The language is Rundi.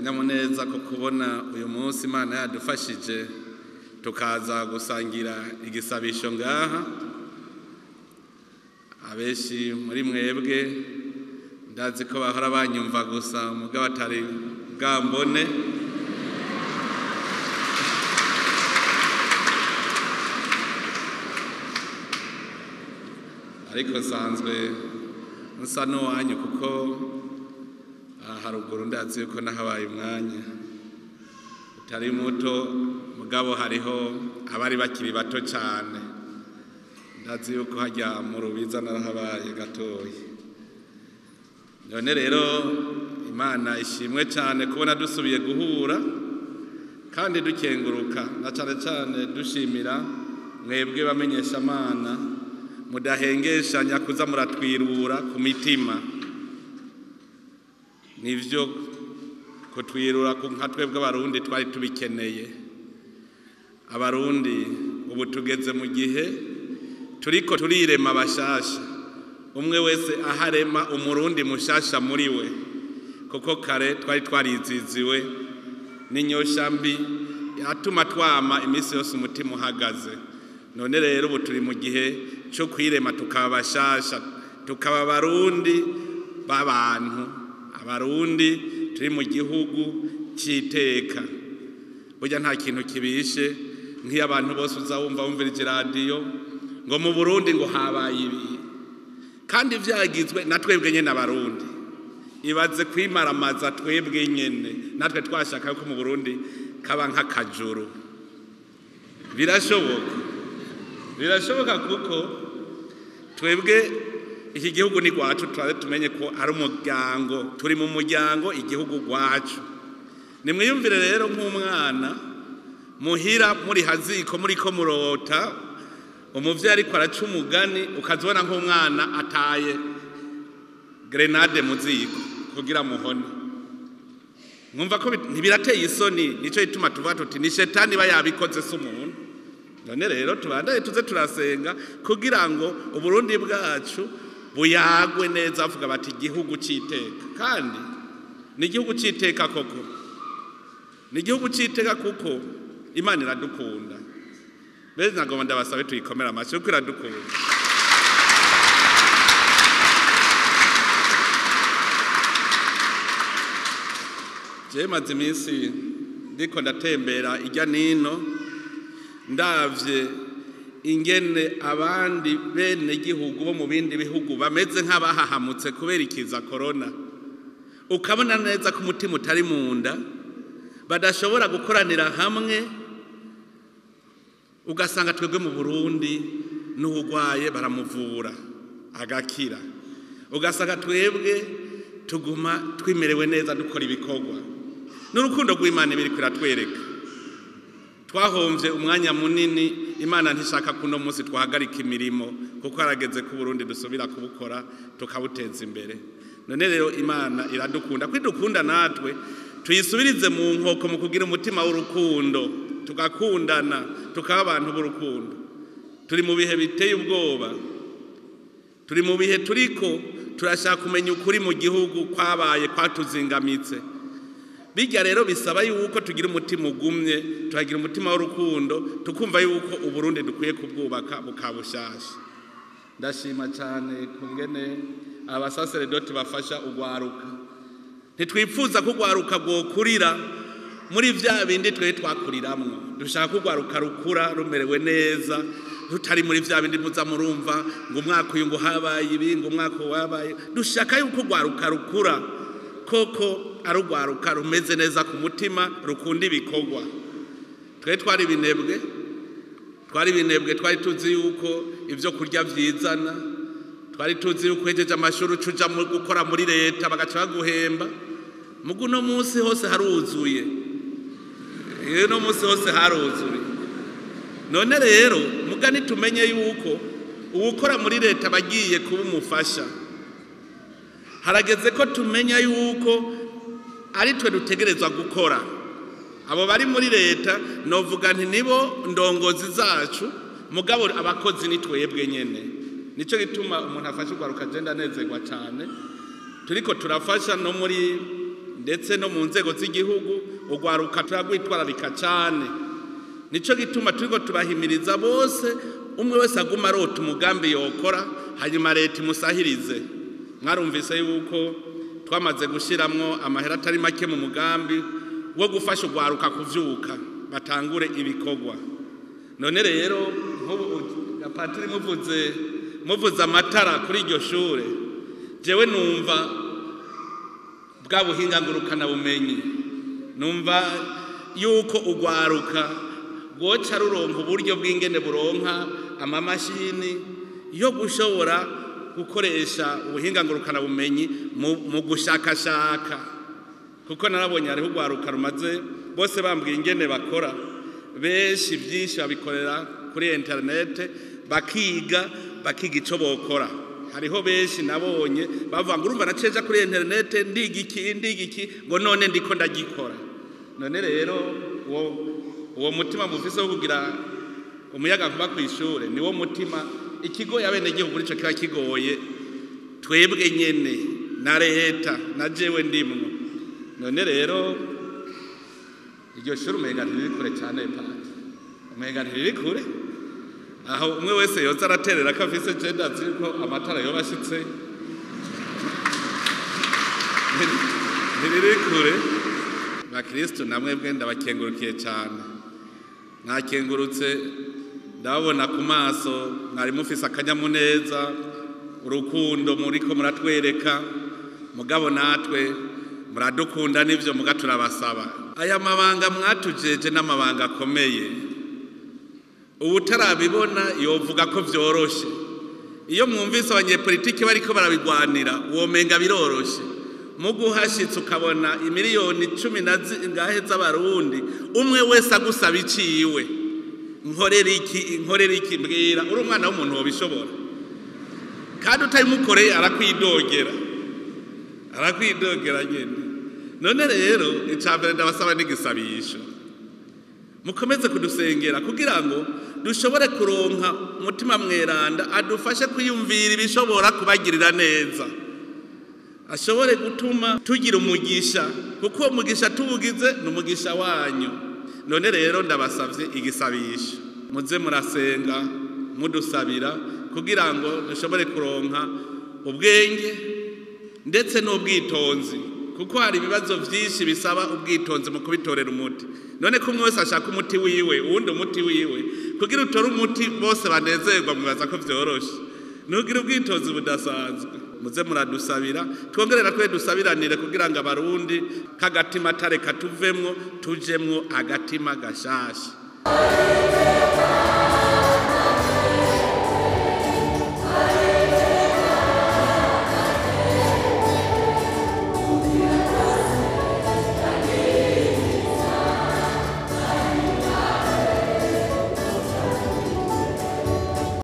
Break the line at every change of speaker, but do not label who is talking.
akanyamuneza ko kubona uyu munsi Imana yadufashije tukaza gusangira igisabisho ngaha. Abeshi muri mwebwe ndazi ko bahora banyumva gusa mugabo atari bwambone. Ariko nsanzwe nsa n'uwanyu kuko haruguru ndazi yuko nahabaye umwanya utari muto, mugabo hariho abari bakiri bato cyane. Ndazi yuko hajya mu Rubiza narahabaye gatoya. None rero Imana ishimwe cyane kubona dusubiye guhura kandi dukenguruka, na cyane cyane dushimira mwebwe bamenyesha Imana mudahengeshanya kuza muratwirura ku mitima. Nivyo kutwirura nka twebwe abarundi twari tubikeneye. Abarundi ubu tugeze mu gihe turiko turirema bashasha, umwe wese aharema umurundi mushasha muri we, kuko kare twari twariziziwe n'inyosha mbi yatuma twama iminsi yose umutima uhagaze. None rero ubu turi mu gihe cyo kwirema tukaba bashasha, tukaba abarundi b'abantu, abarundi turi mu gihugu cy'iteka. Burya nta kintu kibishe nk'iyo abantu bose uzawumva wumvirije radiyo ngo mu Burundi ngo habaye ibi, kandi vyagizwe na twebwe nyene abarundi. Ibaze kwimaramaza twebwe nyene natwe twashaka ko mu Burundi kaba nk'akajuru. Birashoboka kuko twebwe iki gihugu ni gwacu, tumenye ko ari umuryango, turi mu muryango igihugu gwacu. Nimwiyumvire rero nk'umwana muhira muri haziko muri ko murota, umuvyeyi ariko araca umugani ukazibona nk'umwana ataye grenade mu ziko kugira muhone. Mwumva ko ntibirateye isoni, nico ituma tuvuga tuti ni shetani bayabikoze se umuntu. None rero tubandaye tuze turasenga kugira ngo Uburundi bwacu buyagwe neza, avuga bati igihugu cy'iteka. Kandi ni igihugu cy'iteka koko, ni igihugu cy'iteka kuko Imana iradukunda. Beze nagomba ndabasabe tuyikomera amashyi kuko iradukunda. Je maze iminsi ndiko ndatembera ijya nino, ndavye ingene abandi bene gihugu bo mu bindi bihugu bameze nk'abahahamutse kubera ikiza corona. Ukabona neza ko umutima utari mu nda, badashobora gukoranira hamwe. Ugasanga twebwe mu Burundi n'ugwaye baramuvura agakira. Ugasanga twebwe tuguma twimerewe neza dukora ibikorwa. N'urukundo rw'Imana biri kwiratwereka. Twahomvye umwanya munini, Imana ntishaka kuno munsi twahagarika imirimo kuko harageze ku Burundi dusubira kubukora tukabuteza imbere. None rero Imana iradukunda, kwidukunda natwe tuyisubirize mu nkoko mu kugira umutima w'urukundo, tugakundana tukaba abantu b'urukundo. Turi mu bihe biteye ubwoba, turi mu bihe turiko turashaka kumenya ukuri mu gihugu kwabaye kwatuzingamitse. Bijya rero bisaba yuko tugira umutima ugumye, tuhagira umutima w'urukundo, tukumva yuko Uburundi dukwiye kubwubaka bukabushasha. Ndashima cyane kungene abasaseredoti bafasha ugwaruka. Ntitwifuza ko ugwaruka bwokurira muri vya bindi twe twakuriramwo. Dushaka ko ugwaruka rukura rumerewe neza, rutari muri vya bindi muza murumva ngo umwaka uyu ngo habaye ibi, ngo umwaka wabaye. Dushaka yuko ugwaruka rukura koko arugwaruka rumeze neza ku mutima, rukunda ibikorwa. Twe twari binebwe, twari tuzi yuko ivyo kurya vyizana, twari tuzi yuko hejeje amashuri ucuja mu gukora muri leta bagaca baguhemba. Mugu no munsi hose haruzuye, no munsi hose haruzuye. None rero mugani tumenye yuko uwukora muri leta bagiye kuba umufasha. Harageze ko tumenya yuko ari twe dutegerezwa gukora. Abo bari muri leta novuga nti nibo ndongozi zacu, mugabo abakozi ni twebwe nyene. Nico gituma umuntu afasha ugwaruka agenda nezerwa cyane. Turiko turafasha no muri ndetse no mu nzego z'igihugu urwaruka turagwitwararika cyane. Nico gituma turiko tubahimiriza bose umwe wese aguma arota umugambi yokora hanyuma leta imusahirize. Mwarumvise yuko twamaze gushiramwo amahera atari make mu mugambi wo gufasha urwaruka kuvyuka batangure ibikorwa. None rero nk'ubu patiri muvuze amatara kuri iryo shure, jewe numva bwa buhinga ngurukana bumenyi, numva yuko urwaruka rwoca ruronka uburyo bw'ingene buronka amamashini yo gushobora gukoresha ubuhinga ngurukana bumenyi mu gushakashaka, kuko narabonye hariho urwaruka rumaze bose bambwiye ingene bakora, benshi byinshi babikorera kuri interinete bakiga ico bokora. Hariho benshi nabonye bavuga ngo urumva naceja kuri interinete ndiga iki ngo none ndiko ndagikora. None rero uwo mutima mufise wo kugira umuyaga nkuba kw'ishure niwo mutima ikigo yabene gihugu nico kiba kigoye twebwe nyene na leta na jewe ndimwo. None rero iryo shure umenga riri kure cyane pati, umenga riri kure aho umwe wese yoza araterera ko afise genda ziko amatara yo bashitse riri kure. Bakristo namwe bwe ndabakengurukiye cyane, nakengurutse ndabona ku maso mwari mufise akanyamuneza, urukundo muriko muratwereka, mugabo natwe muradukunda n'ivyo muga turabasaba. Aya mabanga mwatujeje n'amabanga akomeye, ubutarabibona yovuga ko vyoroshe. Iyo mwumvise abanyepolitiki bariko barabigwanira womenga biroroshe, muguhashitse ukabona imiliyoni 10 ngahe z'abarundi umwe wese agusaba iciwe, nkorera iki mbwira uri umwana w'umuntu wobishobora, kandi utayimukoreye arakwidogera nyene. None rero icambere ndabasaba n'igisabisho, mukomeze kudusengera kugira ngo dushobore kuronka umutima mweranda adufashe kwiyumvira ibishobora kubagirira neza, ashobore gutuma tugira umugisha, kuko uwo mugisha tubugize n'umugisha wanyu. None rero ndabasavye igisabisho, muze murasenga mudusabira kugira ngo dushobore kuronka ubwenge ndetse n'ubwitonzi, kuko hari ibibazo vyinshi bisaba ubwitonzi mu kubitorera umuti. None ko umwe wese ashaka umuti wiwe uwundi umuti wiwe, kugira utore umuti bose banezerwa mwibaza ko vyoroshe, nugira ubwitonzi budasanzwe. Muze muradusabira twongerera twe dusabiranire kugira ngo abarundi kagatima tareka tuvemwo tujemwo agatima gashasha.